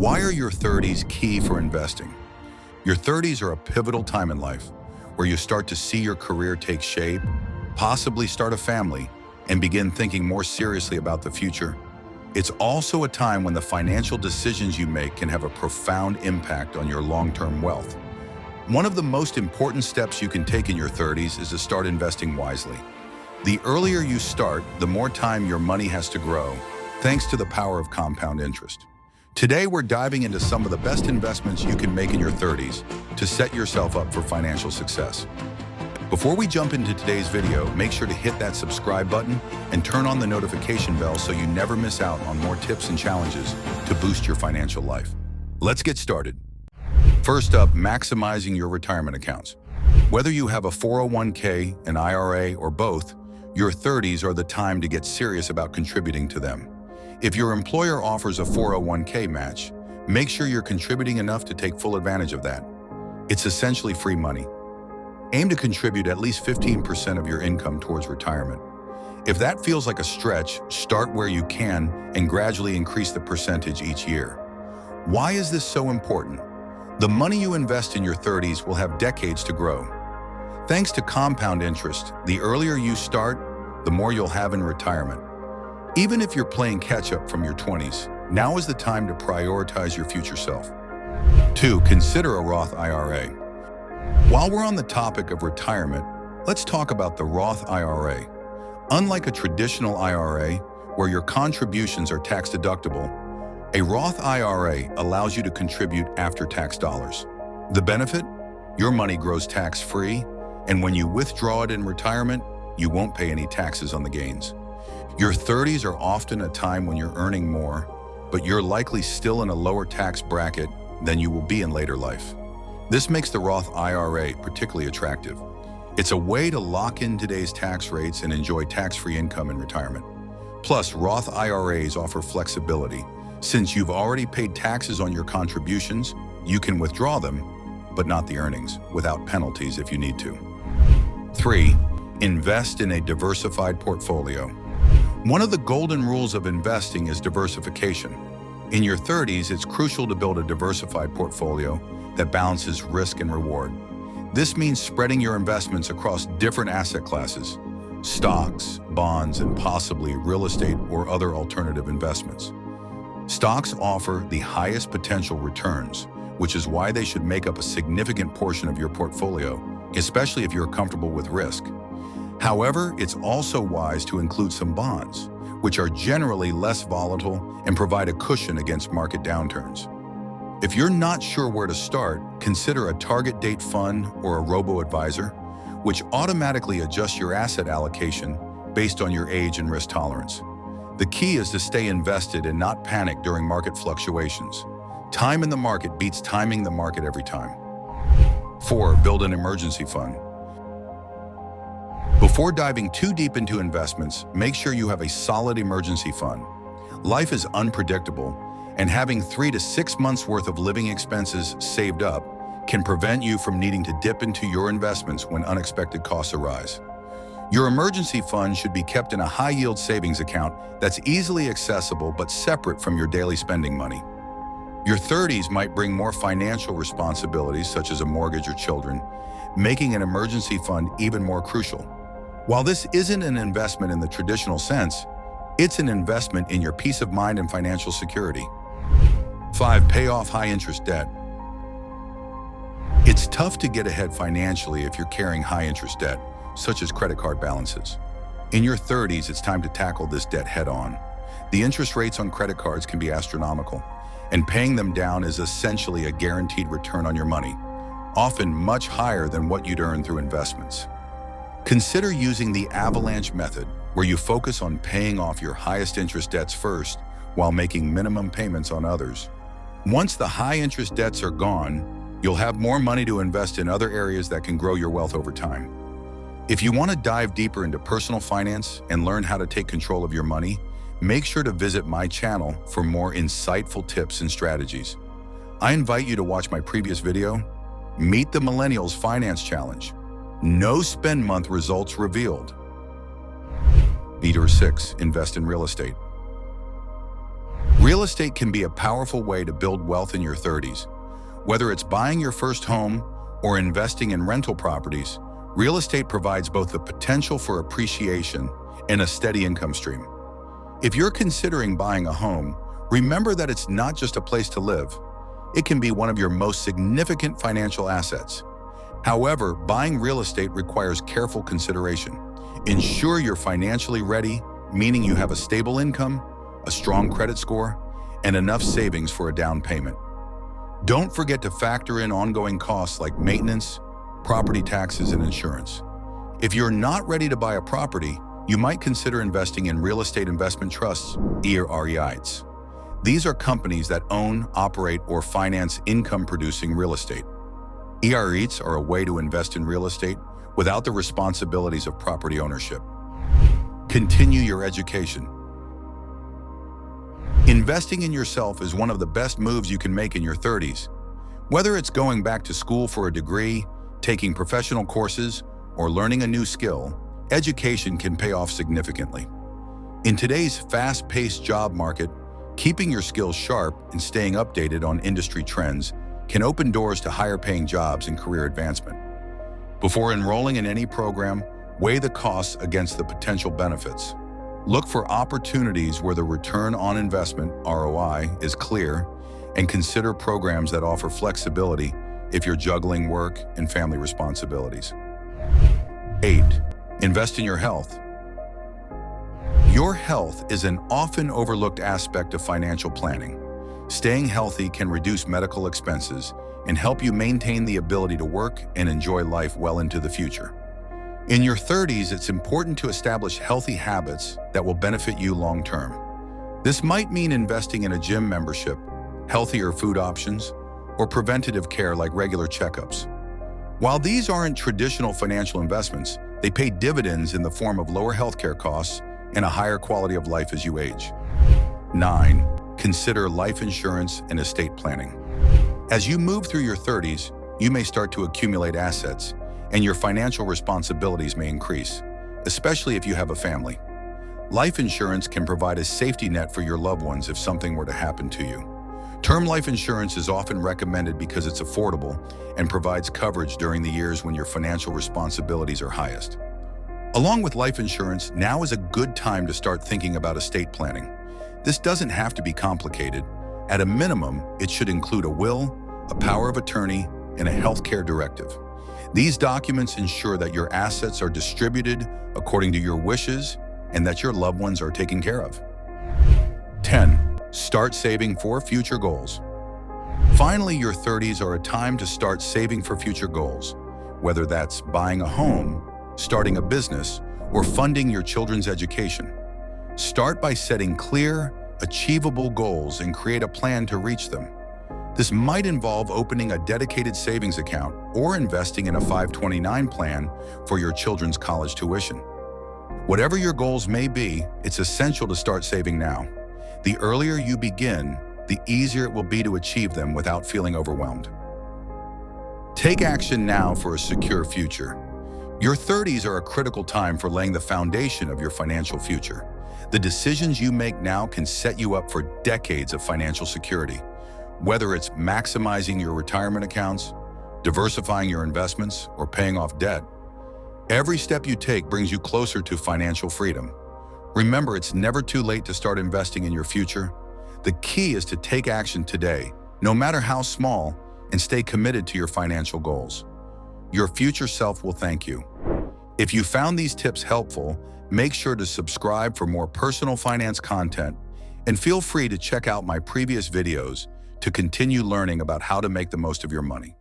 Why are your 30s key for investing? Your 30s are a pivotal time in life where you start to see your career take shape, possibly start a family, and begin thinking more seriously about the future. It's also a time when the financial decisions you make can have a profound impact on your long-term wealth. One of the most important steps you can take in your 30s is to start investing wisely. The earlier you start, the more time your money has to grow, thanks to the power of compound interest. Today, we're diving into some of the best investments you can make in your 30s to set yourself up for financial success. Before we jump into today's video, make sure to hit that subscribe button and turn on the notification bell so you never miss out on more tips and challenges to boost your financial life. Let's get started. First up, maximizing your retirement accounts. Whether you have a 401k, an IRA, or both, your 30s are the time to get serious about contributing to them. If your employer offers a 401k match, make sure you're contributing enough to take full advantage of that. It's essentially free money. Aim to contribute at least 15% of your income towards retirement. If that feels like a stretch, start where you can and gradually increase the percentage each year. Why is this so important? The money you invest in your 30s will have decades to grow. Thanks to compound interest, the earlier you start, the more you'll have in retirement. Even if you're playing catch-up from your 20s, now is the time to prioritize your future self. 2. Consider a Roth I.R.A. While we're on the topic of retirement, let's talk about the Roth I.R.A. Unlike a traditional IRA, where your contributions are tax-deductible, a Roth I.R.A. allows you to contribute after-tax dollars. The benefit? Your money grows tax-free, and when you withdraw it in retirement, you won't pay any taxes on the gains. Your 30s are often a time when you're earning more, but you're likely still in a lower tax bracket than you will be in later life. This makes the Roth I.R.A. particularly attractive. It's a way to lock in today's tax rates and enjoy tax-free income in retirement. Plus, Roth I.R.A.s offer flexibility. Since you've already paid taxes on your contributions, you can withdraw them, but not the earnings, without penalties if you need to. 3. Invest in a diversified portfolio. One of the golden rules of investing is diversification. In your 30s, it's crucial to build a diversified portfolio that balances risk and reward. This means spreading your investments across different asset classes, stocks, bonds, and possibly real estate or other alternative investments. Stocks offer the highest potential returns, which is why they should make up a significant portion of your portfolio, especially if you're comfortable with risk. However, it's also wise to include some bonds, which are generally less volatile and provide a cushion against market downturns. If you're not sure where to start, consider a target date fund or a robo-advisor, which automatically adjusts your asset allocation based on your age and risk tolerance. The key is to stay invested and not panic during market fluctuations. Time in the market beats timing the market every time. 4. Build an emergency fund. Before diving too deep into investments, make sure you have a solid emergency fund. Life is unpredictable, and having 3 to 6 months worth of living expenses saved up can prevent you from needing to dip into your investments when unexpected costs arise. Your emergency fund should be kept in a high-yield savings account that's easily accessible but separate from your daily spending money. Your 30s might bring more financial responsibilities, such as a mortgage or children, making an emergency fund even more crucial. While this isn't an investment in the traditional sense, it's an investment in your peace of mind and financial security. 5. Pay off high-interest debt. It's tough to get ahead financially if you're carrying high-interest debt, such as credit card balances. In your 30s, it's time to tackle this debt head-on. The interest rates on credit cards can be astronomical, and paying them down is essentially a guaranteed return on your money, often much higher than what you'd earn through investments. Consider using the avalanche method, where you focus on paying off your highest interest debts first while making minimum payments on others. Once the high-interest debts are gone, you'll have more money to invest in other areas that can grow your wealth over time. If you want to dive deeper into personal finance and learn how to take control of your money, make sure to visit my channel for more insightful tips and strategies. I invite you to watch my previous video, Meet the Millennials Finance Challenge. No spend month results revealed. Meter 6. Invest in real estate. Real estate can be a powerful way to build wealth in your 30s. Whether it's buying your first home or investing in rental properties, real estate provides both the potential for appreciation and a steady income stream. If you're considering buying a home, remember that it's not just a place to live. It can be one of your most significant financial assets. However, buying real estate requires careful consideration. Ensure you're financially ready, meaning you have a stable income, a strong credit score, and enough savings for a down payment. Don't forget to factor in ongoing costs like maintenance, property taxes, and insurance. If you're not ready to buy a property, you might consider investing in real estate investment trusts, I.R.A. These are companies that own, operate, or finance income-producing real estate. I.R.A. are a way to invest in real estate without the responsibilities of property ownership. Continue your education. Investing in yourself is one of the best moves you can make in your 30s. Whether it's going back to school for a degree, taking professional courses, or learning a new skill, education can pay off significantly. In today's fast-paced job market, keeping your skills sharp and staying updated on industry trends can open doors to higher-paying jobs and career advancement. Before enrolling in any program, weigh the costs against the potential benefits. Look for opportunities where the return on investment, ROI, is clear, and consider programs that offer flexibility if you're juggling work and family responsibilities. 8. Invest in your health. Your health is an often overlooked aspect of financial planning. Staying healthy can reduce medical expenses and help you maintain the ability to work and enjoy life well into the future. In your 30s, it's important to establish healthy habits that will benefit you long-term. This might mean investing in a gym membership, healthier food options, or preventative care like regular checkups. While these aren't traditional financial investments, they pay dividends in the form of lower healthcare costs and a higher quality of life as you age. 9. Consider life insurance and estate planning. As you move through your 30s, you may start to accumulate assets, and your financial responsibilities may increase, especially if you have a family. Life insurance can provide a safety net for your loved ones if something were to happen to you. Term life insurance is often recommended because it's affordable and provides coverage during the years when your financial responsibilities are highest. Along with life insurance, now is a good time to start thinking about estate planning. This doesn't have to be complicated. At a minimum, it should include a will, a power of attorney, and a healthcare directive. These documents ensure that your assets are distributed according to your wishes and that your loved ones are taken care of. 10. Start saving for future goals. Finally, your 30s are a time to start saving for future goals, whether that's buying a home, starting a business, or funding your children's education. Start by setting clear, achievable goals and create a plan to reach them. This might involve opening a dedicated savings account or investing in a 529 plan for your children's college tuition. Whatever your goals may be, it's essential to start saving now. The earlier you begin, the easier it will be to achieve them without feeling overwhelmed. Take action now for a secure future. Your 30s are a critical time for laying the foundation of your financial future. The decisions you make now can set you up for decades of financial security. Whether it's maximizing your retirement accounts, diversifying your investments, or paying off debt, every step you take brings you closer to financial freedom. Remember, it's never too late to start investing in your future. The key is to take action today, no matter how small, and stay committed to your financial goals. Your future self will thank you. If you found these tips helpful, make sure to subscribe for more personal finance content, and feel free to check out my previous videos to continue learning about how to make the most of your money.